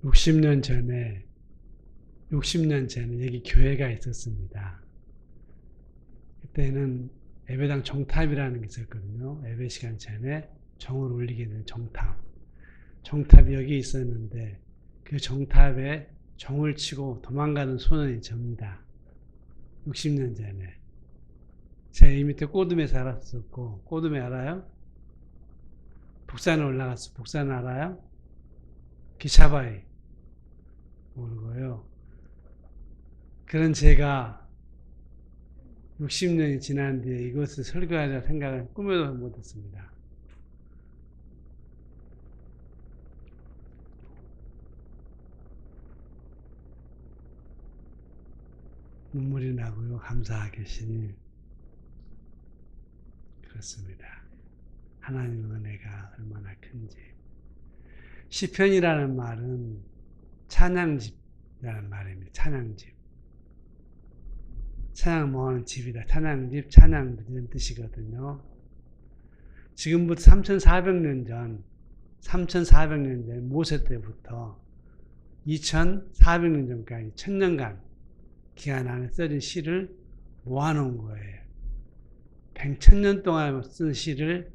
60년 전에 60년 전에 여기 교회가 있었습니다. 그때는 예배당 정탑이라는 게 있었거든요. 예배 시간 전에 정을 울리게 되는 정탑. 정탑이 여기 있었는데 그 정탑에 정을 치고 도망가는 소년이 접니다. 60년 전에. 제가 이 밑에 꼬둠에 살았었고, 꼬둠에 알아요? 북산에 올라갔어. 북산 알아요? 기차바위 모르고요. 그런 제가 60년이 지난 뒤에 이것을 설교하려 생각은 꿈에도 못했습니다. 눈물이 나고요. 감사하게 시니 그렇습니다. 하나님의 은혜가 얼마나 큰지. 시편이라는 말은 찬양집이라는 말입니다. 찬양집. 찬양 모으는 집이다. 찬양집, 찬양 이런 뜻이거든요. 지금부터 3,400년 전, 3,400년 전 모세 때부터 2,400년 전까지 1000년간 기간 안에 써진 시를 모아놓은 거예요. 100,000년 동안 쓴 시를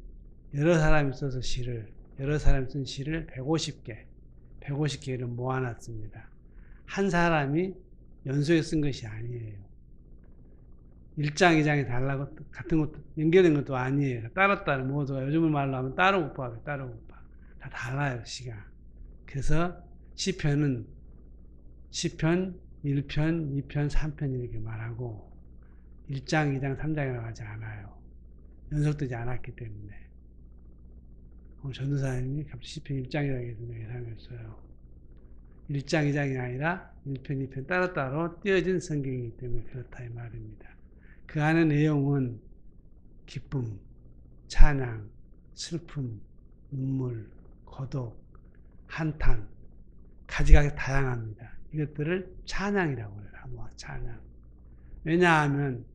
여러 사람이 써서 여러 사람이 쓴 시를 150개를 모아놨습니다. 한 사람이 연속에 쓴 것이 아니에요. 1장, 2장이 달라고 같은 것도 연결된 것도 아니에요. 따로따로 모두가 요즘 말로 하면 따로 곱하기, 따로 곱하기. 다 달라요, 시가. 그래서 시편 1편, 2편, 3편 이렇게 말하고 1장, 2장, 3장이라고 하지 않아요. 연속되지 않았기 때문에. 오늘 전도사님이 갑자기 시편 1장이라고 해서 예상했어요. 1장, 2장이 아니라 1편, 2편 따로따로 띄어진 성경이기 때문에 그렇다 이 말입니다. 그 안의 내용은 기쁨, 찬양, 슬픔, 눈물, 고독, 한탄, 가지가지 다양합니다. 이것들을 찬양이라고 해요. 찬양. 왜냐하면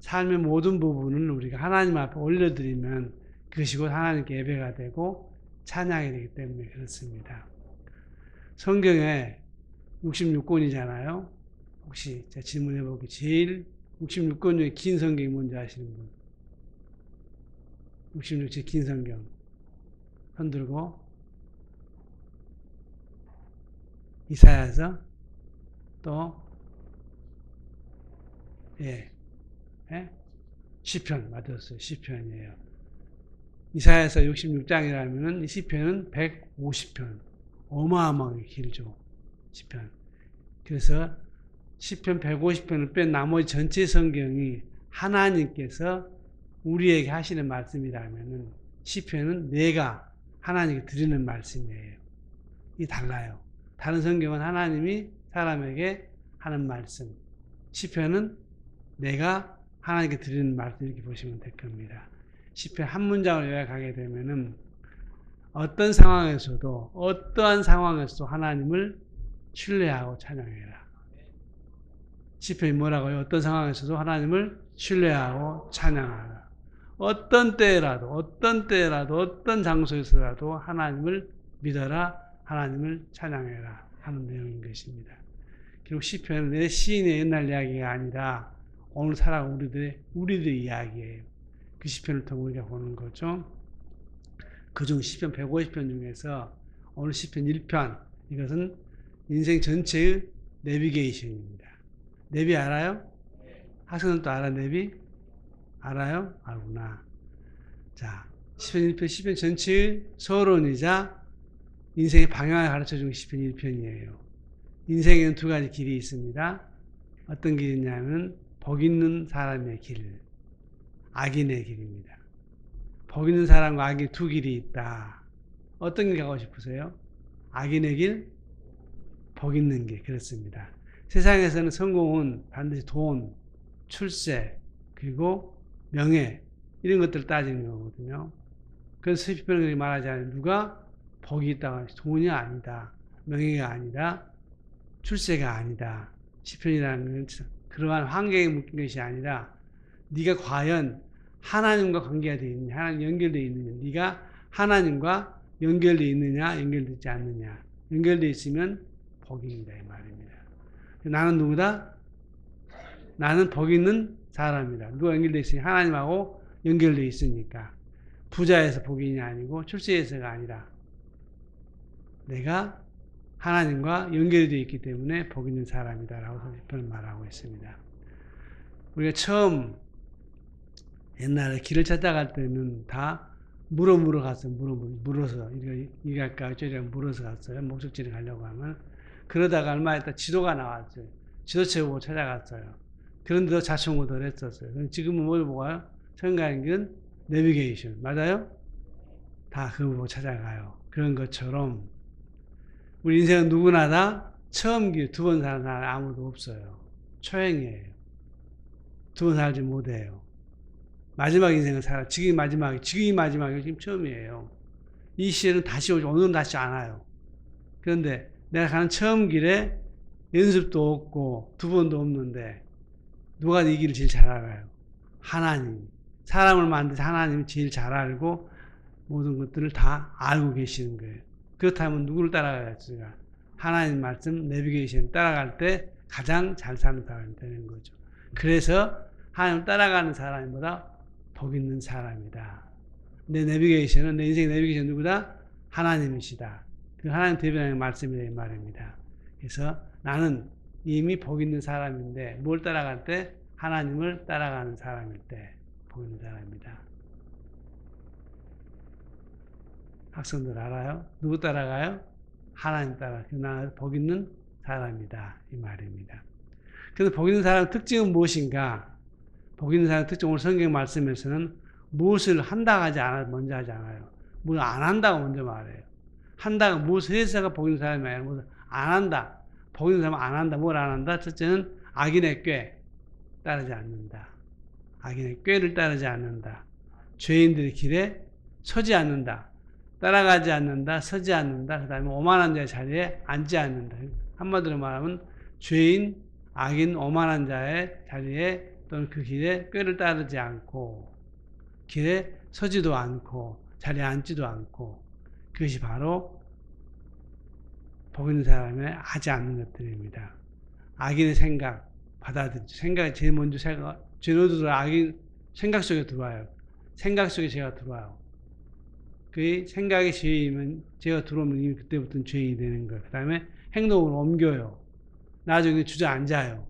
삶의 모든 부분을 우리가 하나님 앞에 올려드리면 그것이 곧 하나님께 예배가 되고 찬양이 되기 때문에 그렇습니다. 성경에 66권이잖아요. 혹시 제가 질문해 볼게요. 제일 66권 중에 긴 성경이 뭔지 아시는 분? 66권 긴 성경. 손 들고. 이사야서 또 시편 맞았어요. 시편이에요. 이사야서 66장이라면 이 시편은 150편. 어마어마하게 길죠. 시편. 그래서 시편 150편을 뺀 나머지 전체 성경이 하나님께서 우리에게 하시는 말씀이라면 시편은 내가 하나님께 드리는 말씀이에요. 이 달라요. 다른 성경은 하나님이 사람에게 하는 말씀. 시편은 내가 하나님께 드리는 말씀 이렇게 보시면 될 겁니다. 시편 한 문장을 요약하게 되면은 어떤 상황에서도 어떠한 상황에서도 하나님을 신뢰하고 찬양해라. 시편이 뭐라고요? 어떤 상황에서도 하나님을 신뢰하고 찬양하라. 어떤 때라도 어떤 장소에서라도 하나님을 믿어라. 하나님을 찬양해라 하는 내용인 것입니다. 결국 시편은 내 시인의 옛날 이야기가 아니라 오늘 살아가는 우리들의 이야기예요. 그 시편을 통해 우리가 보는 거죠. 그중 시편 150편 중에서 오늘 시편 1편 이것은 인생 전체의 내비게이션입니다. 내비 알아요? 학생들도 알아 내비? 알아요? 알구나. 자, 시편 1편, 시편 전체의 서론이자 인생의 방향을 가르쳐주는 시편 1편이에요. 인생에는 두 가지 길이 있습니다. 어떤 길이냐면 복 있는 사람의 길, 악인의 길입니다. 복 있는 사람과 악의 두 길이 있다. 어떤 길 가고 싶으세요? 악인의 길, 복 있는 길. 그렇습니다. 세상에서는 성공은 반드시 돈, 출세, 그리고 명예 이런 것들을 따지는 거거든요. 그래서 시편은 말하지 않아요. 누가 복이 있다고 하지 돈이 아니다. 명예가 아니다. 출세가 아니다. 시편이라는 건 그러한 환경에 묶인 것이 아니라 네가 과연 하나님과 관계가 되어 있느냐, 하나님 연결되어 있느냐, 네가 하나님과 연결되어 있느냐, 연결되지 않느냐. 연결되어 있으면 복입니다. 이 말입니다. 나는 누구다? 나는 복 있는 사람이다. 누가 연결되어 있으니 하나님하고 연결되어 있으니까. 부자에서 복인이 아니고 출세에서가 아니라 내가 하나님과 연결이 되어 있기 때문에 복 있는 사람이다라고 서신편은 말하고 있습니다. 우리가 처음 옛날에 길을 찾아갈 때는 다 물어 갔어요. 물어서 이리 갈까 저리 물어서 갔어요. 목적지를 가려고 하면. 그러다가 얼마 있다 지도가 나왔어요. 지도책 보고 찾아갔어요. 그런데도 자충우돌 했었어요. 지금은 뭘 보고요? 성가는 건 내비게이션 맞아요? 다 그거 보고 찾아가요. 그런 것처럼 우리 인생은 누구나 다 처음 길 두 번 사는 사람 아무도 없어요. 초행이에요. 두 번 살지 못해요. 마지막 인생을 살아. 지금이 마지막이 지금 처음이에요. 이 시에는 다시 오죠. 오늘은 다시 안 와요. 그런데 내가 가는 처음 길에 연습도 없고 두 번도 없는데 누가 이 길을 제일 잘 알아요? 하나님. 사람을 만드신 하나님이 제일 잘 알고 모든 것들을 다 알고 계시는 거예요. 그렇다면 누구를 따라가겠습니까? 하나님 말씀 내비게이션 따라갈 때 가장 잘 사는 사람이 되는 거죠. 그래서 하나님 따라가는 사람보다 복 있는 사람이다. 내 내비게이션은 내 인생 내비게이션 누구다? 하나님이시다. 그 하나님 대변하는 말씀이다 이 말입니다. 그래서 나는 이미 복 있는 사람인데 뭘 따라갈 때? 하나님을 따라가는 사람일 때 복 있는 사람입니다. 학생들 알아요? 누구 따라가요? 하나님 따라. 나는 복 있는 사람이다 이 말입니다. 그래서 복 있는 사람의 특징은 무엇인가? 복 있는 사람의 특징 오늘 성경 말씀에서는 무엇을 한다고 하지 않아요. 먼저 하지 않아요. 뭘 안 한다고 먼저 말해요. 한다고 무엇을 해서가 복 있는 사람이 아니라 무엇을 안 한다. 복 있는 사람은 안 한다. 뭘 안 한다? 첫째는 악인의 꾀 따르지 않는다. 악인의 꾀를 따르지 않는다. 죄인들의 길에 서지 않는다. 따라가지 않는다. 서지 않는다. 그 다음에 오만한 자의 자리에 앉지 않는다. 한마디로 말하면 죄인, 악인, 오만한 자의 자리에 또는 그 길에 꾀를 따르지 않고 길에 서지도 않고 자리에 앉지도 않고 그것이 바로 복 있는 사람이 하지 않는 것들입니다. 악인의 생각 받아들이죠. 생각이 제일 먼저 죄노들은 악인 생각 속에 들어와요. 생각 속에 죄가 들어와요. 그 생각의 죄이면 죄가 들어오면 이미 그때부터는 죄인이 되는 거예요. 그 다음에 행동으로 옮겨요. 나중에 주저앉아요.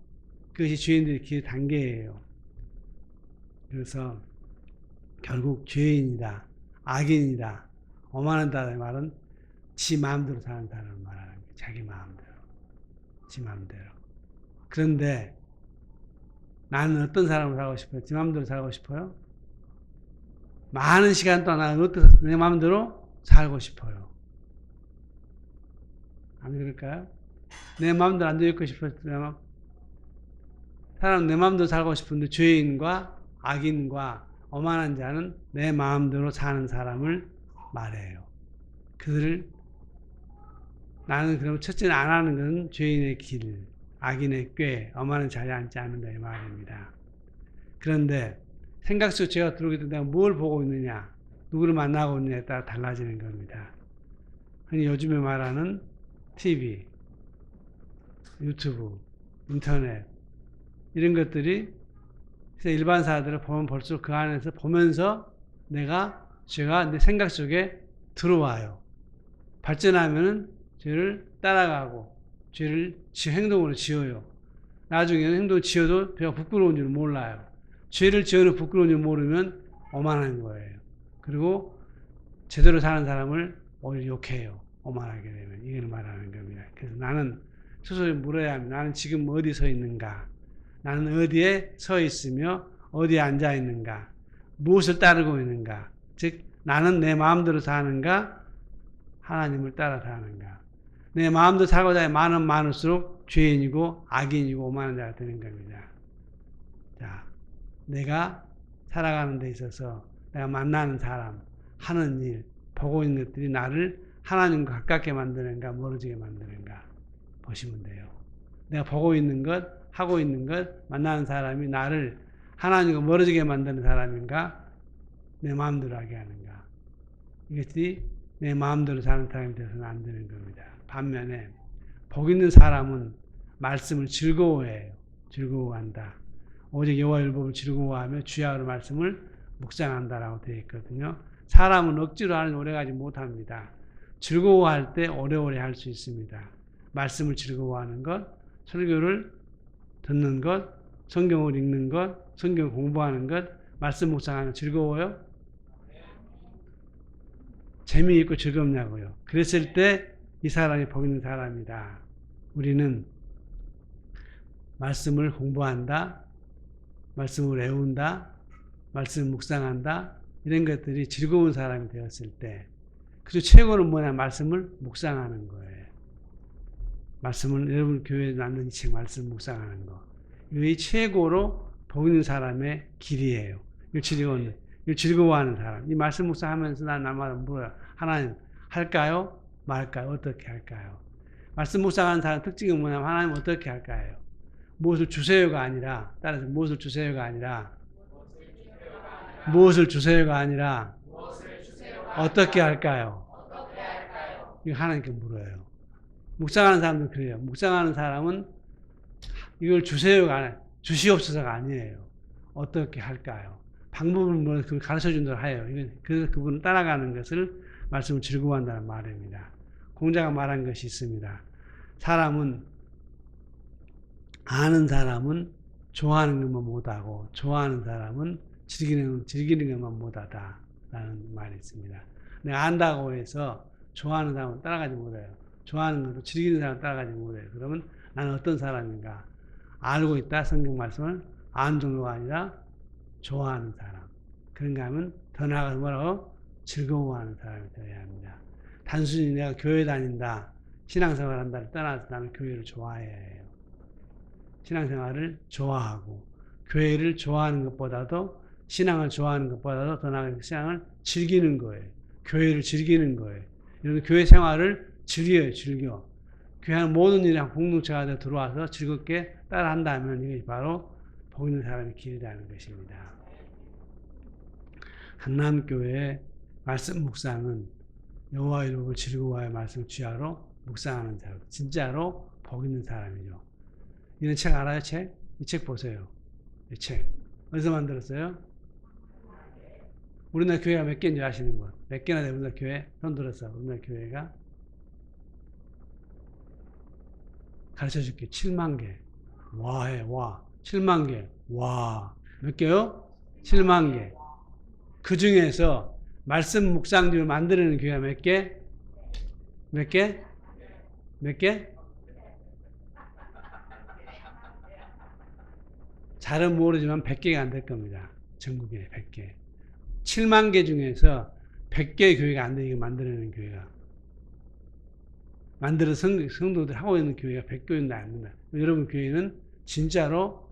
그것이 죄인들의 길 단계예요. 그래서 결국 죄인이다, 악인이다, 오만하다는 말은 지 마음대로 사는 사람을 말하는 거예요. 자기 마음대로, 지 마음대로. 그런데 나는 어떤 사람을 살고 싶어요? 지 마음대로 살고 싶어요? 많은 시간 동안 나는 내 마음대로 살고 싶어요. 안 그럴까요? 내 마음대로 안 되고 싶어요. 사람 내 마음대로 살고 싶은데 죄인과 악인과 오만한 자는 내 마음대로 사는 사람을 말해요. 그들을 나는 그럼 첫째는 안 하는 것은 죄인의 길, 악인의 꾀, 오만한 자리에 앉지 않는다 이 말입니다. 그런데 생각 속에 죄가 들어오게 되면 내가 뭘 보고 있느냐, 누구를 만나고 있느냐에 따라 달라지는 겁니다. 흔히 요즘에 말하는 TV, 유튜브, 인터넷 이런 것들이 일반 사람들을 보면 볼수록 그 안에서 보면서 죄가 내 생각 속에 들어와요. 발전하면은 죄를 따라가고 죄를 행동으로 지어요. 나중에는 행동을 지어도 배가 부끄러운 줄 몰라요. 죄를 지어도 부끄러운 줄 모르면 오만한 거예요. 그리고 제대로 사는 사람을 오히려 욕해요. 오만하게 되면. 이걸 말하는 겁니다. 그래서 나는 스스로 물어야 합니다. 나는 지금 어디 서 있는가? 나는 어디에 서 있으며 어디에 앉아 있는가? 무엇을 따르고 있는가? 즉 나는 내 마음대로 사는가? 하나님을 따라 사는가? 내 마음대로 살고자 많을수록 죄인이고 악인이고 오만한 자가 되는 겁니다. 자, 내가 살아가는 데 있어서 내가 만나는 사람, 하는 일, 보고 있는 것들이 나를 하나님과 가깝게 만드는가 멀어지게 만드는가 보시면 돼요. 내가 보고 있는 것, 하고 있는 것, 만나는 사람이 나를 하나님과 멀어지게 만드는 사람인가 내 마음대로 하게 하는가. 이것이 내 마음대로 사는 사람이 되어서는 안 되는 겁니다. 반면에 복 있는 사람은 말씀을 즐거워해요. 즐거워한다. 오직 여호와 율법을 즐거워하며 주야로 말씀을 묵상한다라고 되어 있거든요. 사람은 억지로 하는 오래가지 못합니다. 즐거워할 때 오래오래 할 수 있습니다. 말씀을 즐거워하는 것, 설교를 듣는 것, 성경을 읽는 것, 성경 공부하는 것, 말씀 묵상하는 것 즐거워요? 재미있고 즐겁냐고요. 그랬을 때 이 사람이 복 있는 사람이다. 우리는 말씀을 공부한다, 말씀을 외운다, 말씀을 묵상한다, 이런 것들이 즐거운 사람이 되었을 때, 그리고 최고는 뭐냐? 말씀을 묵상하는 거예요. 말씀을, 여러분 교회에 놨는 이 책 말씀 묵상하는 거. 이게 최고로 복 있는 사람의 길이에요. 이걸 즐거워하는 사람. 이 말씀 묵상하면서 난 남마다 물어요. 하나님, 할까요? 말까요? 어떻게 할까요? 말씀 묵상하는 사람 특징이 뭐냐면 하나님 어떻게 할까요? 무엇을 주세요가 아니라, 따라서 무엇을 주세요가 아니라, 무엇을 주세요가 아니라, 어떻게 할까요? 이거 하나님께 물어요. 묵상하는 사람도 그래요. 묵상하는 사람은 이걸 주세요가 아니라, 주시옵소서가 아니에요. 어떻게 할까요? 방법을 뭐 가르쳐 준다고 해요. 그래서 그분을 따라가는 것을 말씀을 즐거워한다는 말입니다. 공자가 말한 것이 있습니다. 아는 사람은 좋아하는 것만 못하고, 좋아하는 사람은 즐기는 것만 못하다. 라는 말이 있습니다. 내가 안다고 해서 좋아하는 사람은 따라가지 못해요. 좋아하는 것도 즐기는 사람은 따라가지 못해요. 그러면 나는 어떤 사람인가? 알고 있다. 성경 말씀을 아는 정도가 아니라 좋아하는 사람. 그런가 하면 더 나아가서 뭐라고? 즐거워하는 사람이 되어야 합니다. 단순히 내가 교회 다닌다, 신앙생활 한다를 떠나서 나는 교회를 좋아해야 해요. 신앙생활을 좋아하고 교회를 좋아하는 것보다도 신앙을 좋아하는 것보다도 더 나아가서 신앙을 즐기는 거예요. 교회를 즐기는 거예요. 여러분 교회 생활을 즐겨. 교회하는 모든 일이랑 공동체가 되어 들어와서 즐겁게 따라한다면 이것이 바로 복 있는 사람의 길이라는 것입니다. 강남교회의 말씀 묵상은 여호와 율법을 즐거워하여 말씀 주야로 묵상하는 사람, 진짜로 복 있는 사람이죠. 이런 책 알아요? 책? 이 책 보세요. 이 책 어디서 만들었어요? 우리나라 교회가 몇 개인지 아시는 분? 몇 개나 돼요? 우리나라 교회? 손 들었어. 우리나라 교회가 가르쳐 줄게. 7만 개. 와 해. 와. 7만 개. 와. 몇 개요? 7만 개. 그 중에서 말씀 묵상집을 만드는 교회가 몇 개? 몇 개? 몇 개? 잘은 모르지만 100개가 안 될 겁니다. 전국에 100개. 7만 개 중에서 100개의 교회가 안 되게 만들어내는 교회가. 만들어 성도들 하고 있는 교회가 100교회인데 안 된다. 여러분 교회는 진짜로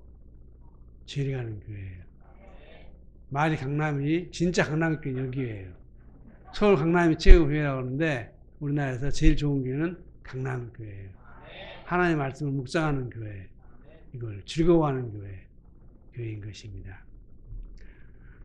죄리 가는 교회예요. 말이 강남이 진짜 강남교회 여기예요. 서울 강남이 최고 교회라고 하는데 우리나라에서 제일 좋은 교회는 강남교회예요. 하나님의 말씀을 묵상하는 교회, 이걸 즐거워하는 교회인 것입니다.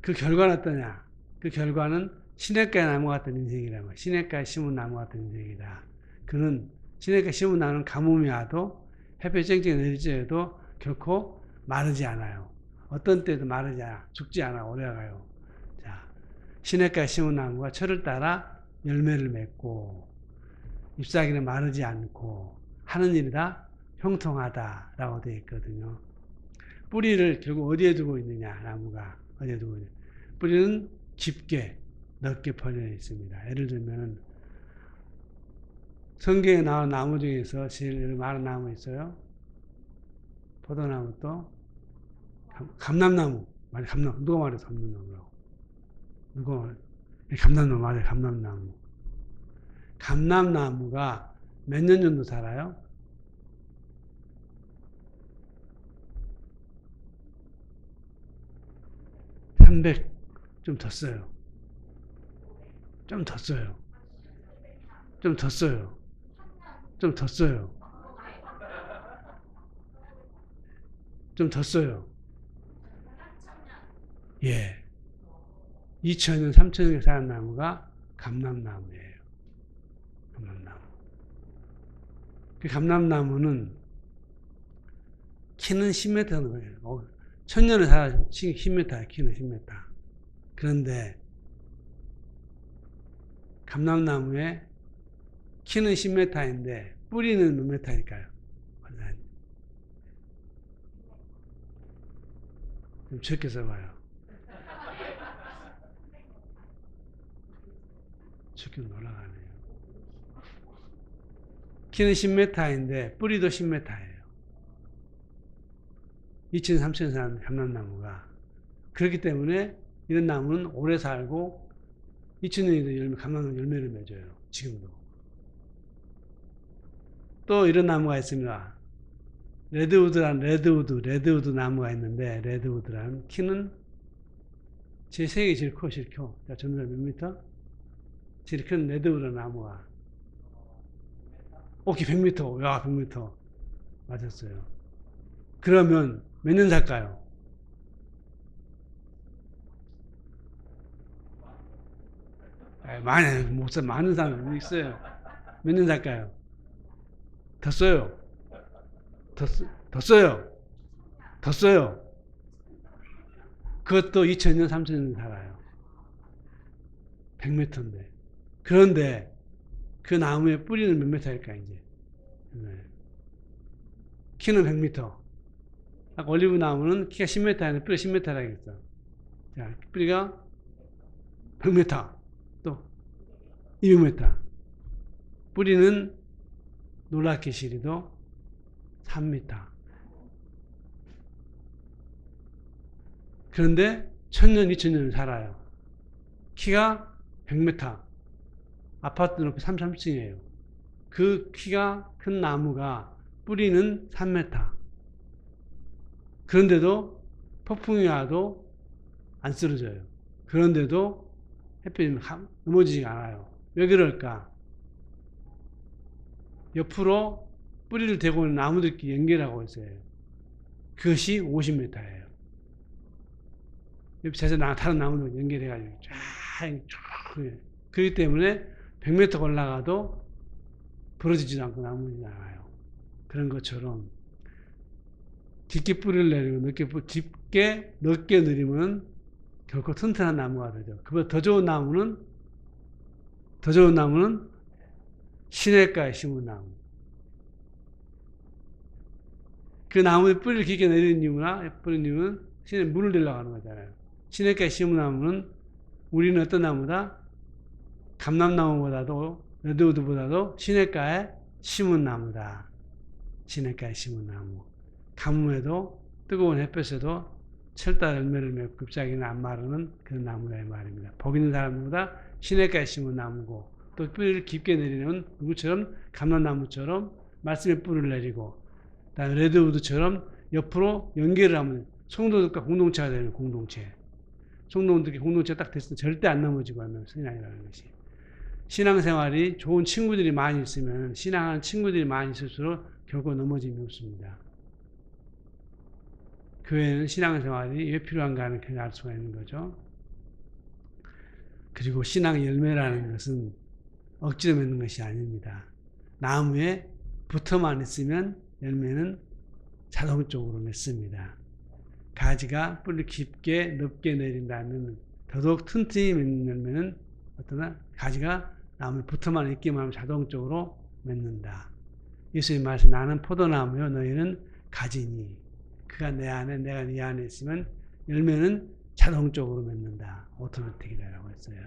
그 결과는 어떠냐? 그 결과는 시냇가의 나무 같은 인생이라는 거예요. 시냇가에 심은 나무 같은 인생이다. 그는 시냇가에 심은 나무는 가뭄이 와도 햇볕 쨍쨍 내리쬐도 결코 마르지 않아요. 어떤 때도 마르지 않아. 죽지 않아. 오래가요. 자, 시냇가에 심은 나무가 철을 따라 열매를 맺고 잎사귀는 마르지 않고 하는 일이 다 형통하다라고 되어 있거든요. 뿌리를 결국 어디에 두고 있느냐, 나무가. 어디에 두고 있느냐. 뿌리는 깊게, 넓게 퍼져 있습니다. 예를 들면, 성경에 나온 나무 중에서 제일 많은 나무 있어요. 포도나무 또, 감람나무. 맞아요, 감람. 누가 말해서 감람나무라고? 누가 말해? 감람나무, 맞아요, 감람나무. 감람나무가 몇 년 정도 살아요? 300, 좀 더 써요. 좀 더 써요. 좀 더 써요. 좀 더 써요. 좀 더 써요. 예. 2000년, 3000년 사는 나무가 감람나무예요. 감람나무. 그 감람나무는 키는 10m는 거예요. 천년을 살아 10m, 키는 10m. 그런데 감람나무의 키는 10m인데 뿌리는 몇 m일까요? 좀 적게 써봐요. 적게 올라가네요. 키는 10m인데 뿌리도 10m예요. 2천, 3천 산 감람나무가. 그렇기 때문에 이런 나무는 오래 살고 2000년에도 감람나무 열매를 맺어요. 지금도. 또 이런 나무가 있습니다. 레드우드 나무가 있는데, 레드우드란 키는 제 세계 제일 커, 제일 커. 자, 전부 몇 미터? 제일 큰 레드우드 나무가. 오케이, 100m. 야, 100m. 맞았어요. 그러면 몇 년 살까요? 많이, 못 사, 많은 사람이 있어요. 몇 년 살까요? 더 써요. 더 써요. 더 써요. 그것도 2000년, 3000년 살아요. 100m인데. 그런데 그 나무의 뿌리는 몇 m일까, 이제? 키는 100m. 아까 올리브 나무는 키가 10m인데 뿌리가 10m라 했어. 자, 뿌리가 100m. 또 200m. 뿌리는 놀랍게 시리도 3m. 그런데 1000년, 2000년을 살아요. 키가 100m. 아파트 높이 33층이에요. 그 키가 큰 나무가 뿌리는 3m. 그런데도 폭풍이 와도 안 쓰러져요. 그런데도 햇빛이 넘어지지가 않아요. 왜 그럴까? 옆으로 뿌리를 대고 있는 나무들끼리 연결하고 있어요. 그것이 50m예요. 옆에서 다른 나무들 연결해가지고 쫙. 그렇기 때문에 100m 올라가도 부러지지도 않고 나무지 않아요. 그런 것처럼 깊게 뿌리를 내리고 넓게 내리면 결코 튼튼한 나무가 되죠. 그보다 더 좋은 나무는 시냇가에 심은 나무. 그 나무에 뿌리를 깊게 내리는 이유는 시내에 물을 들러가는 거잖아요. 시냇가에 심은 나무는 우리는 어떤 나무다? 감람나무보다도 레드우드보다도 시냇가에 심은 나무다. 시냇가에 심은 나무. 가뭄에도 뜨거운 햇볕에도 철다 열매를 맺고 급작이나 안 마르는 그런 나무다 이 말입니다. 복 있는 사람보다 시냇가에 심은 나무고 또 뿌리를 깊게 내리는 누구처럼 감람나무처럼 말씀의 뿌리를 내리고 그다음에 레드우드처럼 옆으로 연결을 하면 성도들과 공동체가 되는 공동체. 성도들끼리 공동체가 딱 됐을 때 절대 안 넘어지고 하는 신앙이라는 것이. 신앙생활이 좋은 친구들이 많이 있으면 신앙하는 친구들이 많이 있을수록 결코 넘어짐이 없습니다. 교회는 신앙생활이 왜 필요한가 하는 걸 알 수가 있는 거죠. 그리고 신앙 열매라는 것은 억지로 맺는 것이 아닙니다. 나무에 붙어만 있으면 열매는 자동적으로 맺습니다. 가지가 뿌리 깊게 넓게 내린다면 더더욱 튼튼히 맺는 열매는 어떠나 가지가 나무에 붙어만 있기만 하면 자동적으로 맺는다. 예수님 말씀 나는 포도나무요 너희는 가지니 그가 내 안에 내가 네 안에 있으면 열매는 자동적으로 맺는다. 오토매틱이라고 했어요.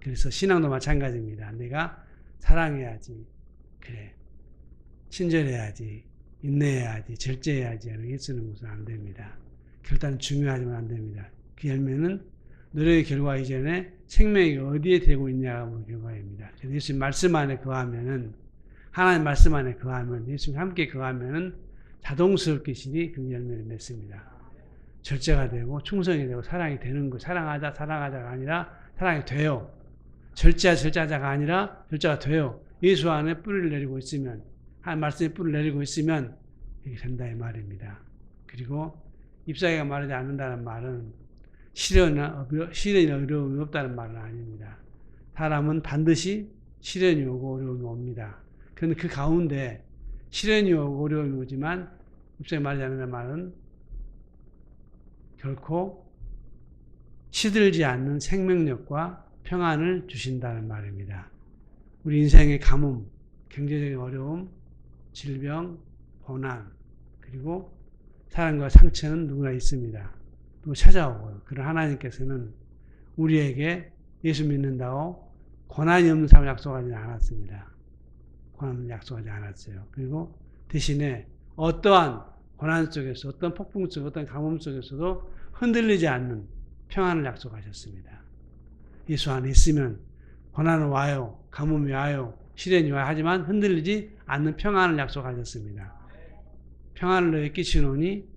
그래서 신앙도 마찬가지입니다. 내가 사랑해야지. 그래. 친절해야지. 인내해야지. 절제해야지 하는 게 쓰는 것은 안 됩니다. 결단은 중요하지만 안 됩니다. 그 열매는 노력의 결과 이전에 생명이 어디에 되고 있냐가 보는 결과입니다. 그래서 예수님 말씀 안에 거하면은 하나님 말씀 안에 거하면 예수님 함께 거하면은 자동스럽게 그 열매를 맺습니다. 절제가 되고 충성이 되고 사랑이 되는 거. 사랑하자가 아니라 사랑이 돼요. 절제하자가 아니라 절제가 돼요. 예수 안에 뿌리를 내리고 있으면 하나님 말씀에 뿌리를 내리고 있으면 이게 된다 이 말입니다. 그리고 잎사귀가 마르지 않는다는 말은 시련이나 어려움이 없다는 말은 아닙니다. 사람은 반드시 시련이 오고 어려움이 옵니다. 그런데 그 가운데 시련이 오고 어려움이 오지만 입장에 말하지 않는 말은 결코 시들지 않는 생명력과 평안을 주신다는 말입니다. 우리 인생의 가뭄, 경제적인 어려움, 질병, 고난, 그리고 사랑과 상처는 누구나 있습니다. 또 찾아오고요. 그러나 하나님께서는 우리에게 예수 믿는다고 고난이 없는 삶을 약속하지 않았습니다. 고난을 약속하지 않았어요. 그리고 대신에 어떠한 고난 속에서, 어떤 폭풍 속, 어떤 가뭄 속에서도 흔들리지 않는 평안을 약속하셨습니다. 예수 안에 있으면 고난은 와요, 가뭄이 와요, 시련이 와요. 하지만 흔들리지 않는 평안을 약속하셨습니다. 평안을 너에게 끼치노니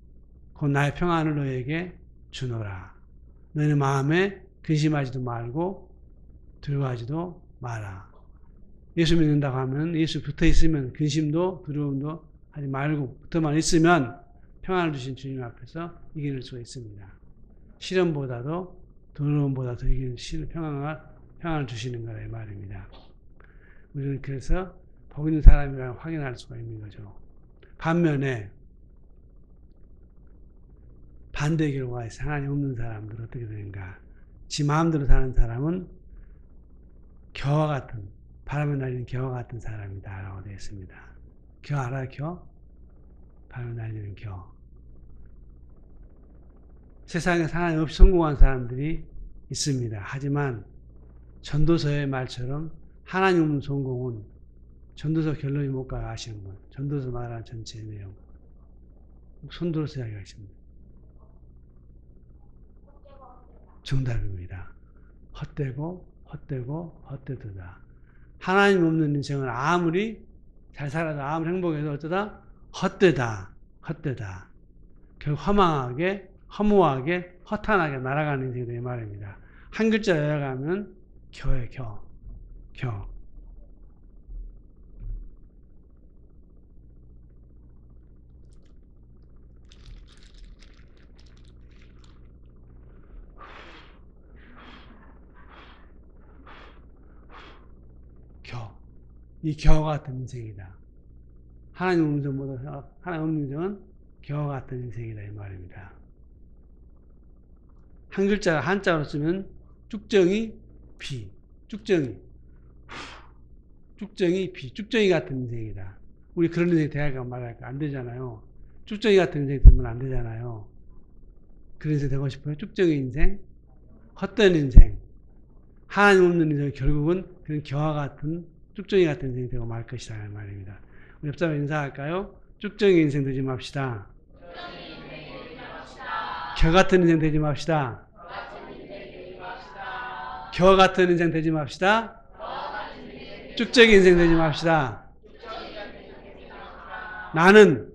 곧 나의 평안을 너에게 주노라. 너희는 마음에 근심하지도 말고 두려워하지도 마라. 예수 믿는다고 하면 예수 붙어 있으면 근심도 두려움도 하지 말고 붙어만 있으면 평안을 주신 주님 앞에서 이길 수가 있습니다. 시련보다도 두려움보다도 이기는 평안을 주시는 거라 이 말입니다. 우리는 그래서 복 있는 사람이라고 확인할 수가 있는 거죠. 반면에 반대 결과가 있어요. 하나님 없는 사람들은 어떻게 되는가? 지 마음대로 사는 사람은 겨와 같은, 바람에 날리는 겨와 같은 사람이다 라고 되어 있습니다. 겨 알아요? 겨? 바람에 날리는 겨. 세상에 하나님 없이 성공한 사람들이 있습니다. 하지만 전도서의 말처럼 하나님 없는 성공은 전도서 결론이 못 가가 하시는 분. 전도서 말하는 전체 내용. 손들어서 이야기하십니다. 정답입니다. 헛되고 헛되고 헛되도다. 하나님 없는 인생은 아무리 잘 살아도 아무리 행복해도 어쩌다 헛되다. 헛되다. 결국 허망하게 허무하게 허탄하게 날아가는 인생이 이 말입니다. 한 글자 내려가면 겨예요. 겨. 이 겨와 같은 인생이다. 하나님 없는 인생보다 하나님 없는 인생은 겨와 같은 인생이다 이 말입니다. 한 글자 한자로 쓰면 쭉정이 비, 쭉정이 비, 쭉정이 같은 인생이다. 우리 그런 인생 대할까 말할까 안 되잖아요. 쭉정이 같은 인생 되면 안 되잖아요. 그런 인생 되고 싶어요. 쭉정이 인생, 헛된 인생, 하나님 없는 인생 결국은 그런 겨와 같은 쭉정이 같은 인생이 되고 말 것이다 말입니다. 우리 옆사람 인사할까요? 쭉정이 인생 되지 맙시다. 겨 같은 인생 되지 맙시다. 겨 같은 인생 되지 맙시다. 쭉정이 인생 되지 맙시다. 나는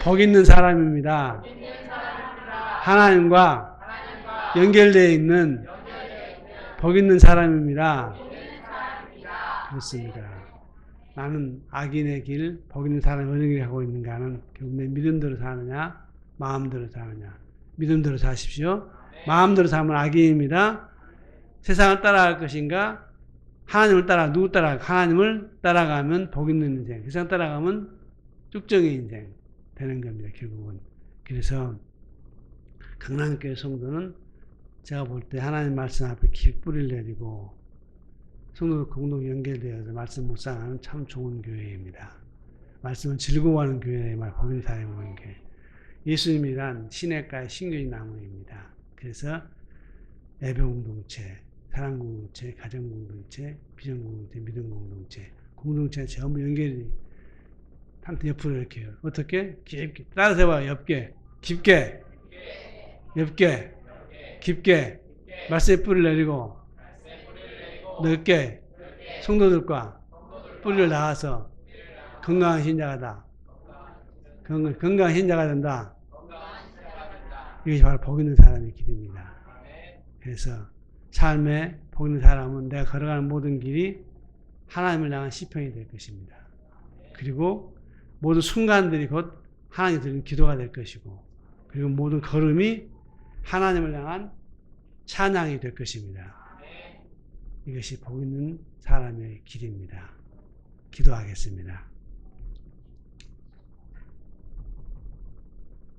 복 있는 사람입니다. 하나님과 연결되어 있는 복 있는 사람입니다. 그렇습니다. 나는 악인의 길, 복 있는 사람이 어느 길을 가고 있는가는 결국 내 믿음대로 사느냐, 마음대로 사느냐. 믿음대로 사십시오. 마음대로 사면 악인입니다. 세상을 따라갈 것인가? 하나님을 누구 따라가? 하나님을 따라가면 복 있는 인생, 세상 따라가면 쭉정의 인생 되는 겁니다. 결국은. 그래서 강남교회 성도는 제가 볼 때 하나님 말씀 앞에 깊이 뿌리를 내리고 성도 공동 연결되어서 말씀 묵상하는 참 좋은 교회입니다. 말씀을 즐거워하는 교회의 말, 복음을 사용하는 교회. 예수님이란 시냇가의 신교의 나무입니다. 그래서 예배 공동체, 사랑 공동체, 가정 공동체, 비전 공동체, 믿음 공동체, 공동체가 전부 연결이 한테 옆으로 이렇게 해요. 어떻게? 깊게. 따라서 해봐요. 깊게. 깊게. 말씀에 뿌리를 내리고 넓게 성도들과 뿌리를 닿아서 건강한 신자가 건강한 신자가 된다. 이것이 바로 복 있는 사람의 길입니다. 그래서 삶에 복 있는 사람은 내가 걸어가는 모든 길이 하나님을 향한 시편이 될 것입니다. 그리고 모든 순간들이 곧 하나님께 드리는 기도가 될 것이고, 그리고 모든 걸음이 하나님을 향한 찬양이 될 것입니다. 이것이 복 있는 사람의 길입니다. 기도하겠습니다.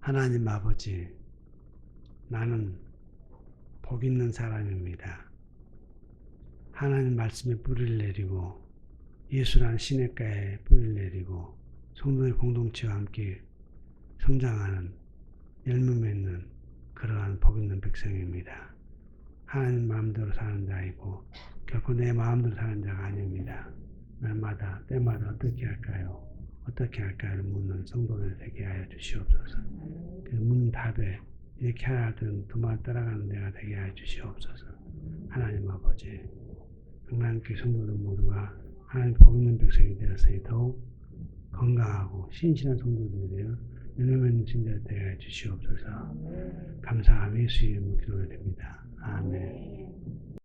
하나님 아버지, 나는 복 있는 사람입니다. 하나님 말씀에 뿌리를 내리고 예수라는 시냇가에 뿌리를 내리고 성도의 공동체와 함께 성장하는 열매 맺는 그러한 복 있는 백성입니다. 하나님 마음대로 사는 자이고 결코 내 마음대로 사는 자가 아닙니다. 날마다 때마다 어떻게 할까요? 어떻게 할까요? 묻는 성도들 되게 하여 주시옵소서. 그 묻는 답에 이렇게 하든 두 말 따라가는 내가 되게 하여 주시옵소서. 하나님 아버지, 강남교회 성도들 모두가 하나님 복 있는 백성이 되었으니 더욱 건강하고 신실한 성도들이 되어 열매 맺는 신자들 되게 하여 주시옵소서. 감사함 예수 이름으로 기도드립니다. 아멘.